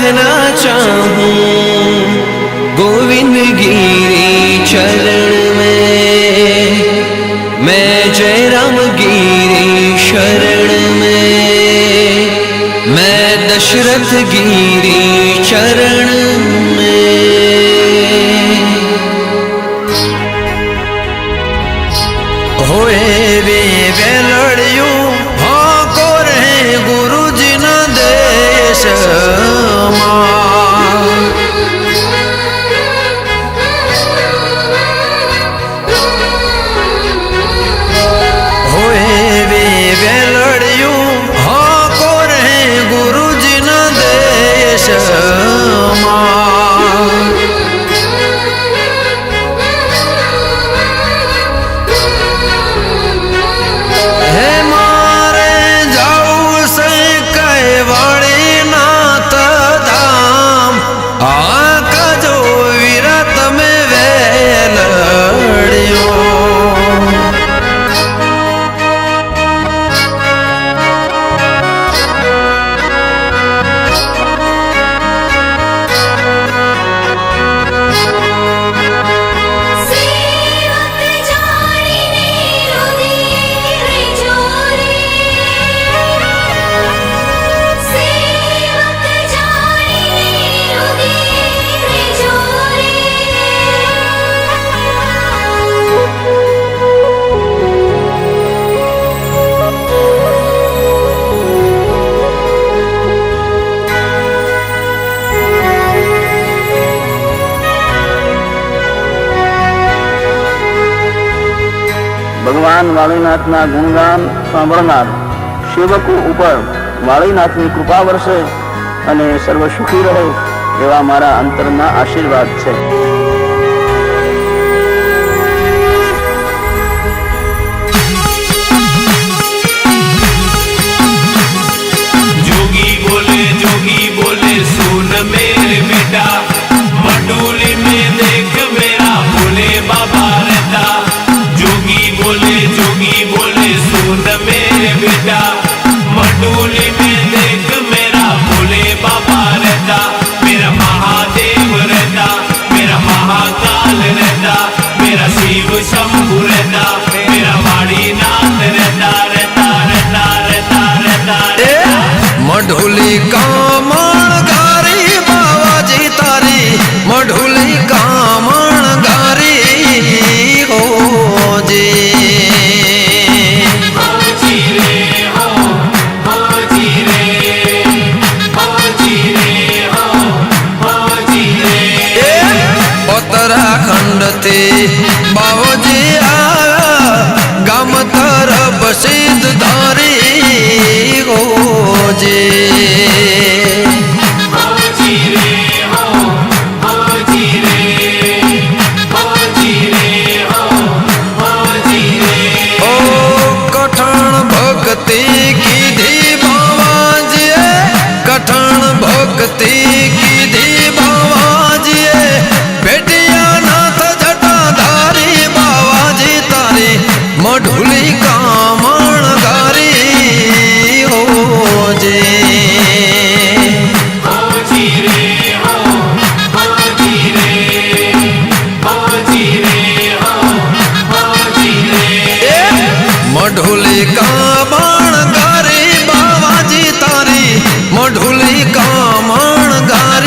रहना चाहूं गोविंद गिरी चरण में, मैं जय राम गिरी शरण में, मैं दशरथ गिरी चरण में। होए वे वेलड़ियों हाँ को रहे गुरु जी न देश ભગવાન વાળીનાથના ગુણગાન સાંભળનાર સેવકો ઉપર વાળીનાથની કૃપા વરસે અને સર્વ સુખી રહે એવા મારા અંતરના આશીર્વાદ છે। जोगी बोले सुन मेरे बेटा, मटोली में देख मेरा भोले बाबा रहता। जोगी बोले सुन मेरे बेटा, मटोली में देख मेरा भोले बाबा रहता। मेरा महादेव रहता, मेरा महाकाल रहता, मेरा शिव शंभु रहता, मेरा वाणीनाथ रहता रहता रहता रहता रहता रहता। मढोली कामण गारी बाबाजी तारी, मढोली कामण गारी हो जी। उत्तराखंड ते बाबूजी आया गाम तरफ सिद्ध धारी हो जी। भक्ति की धी बाबाजी, कठण भक्ति की धी बाबाजी, बेटिया नाथ जटाधारी बाबाजी तारी, मढुली कामण गारी हो जे। मढुली कामण गारी बाबाजी तारी, मढुली कामण गारी।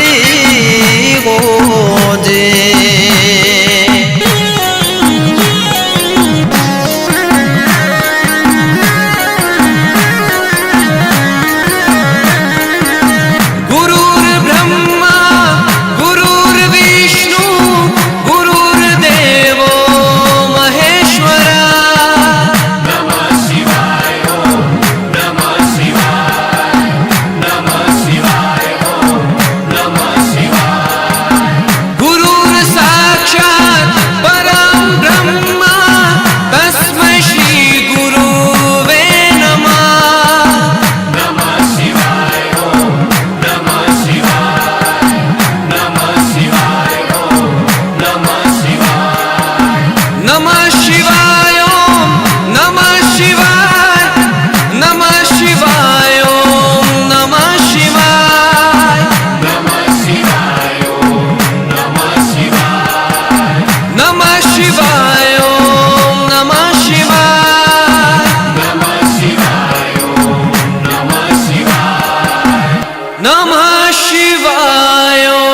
નમઃ શિવાય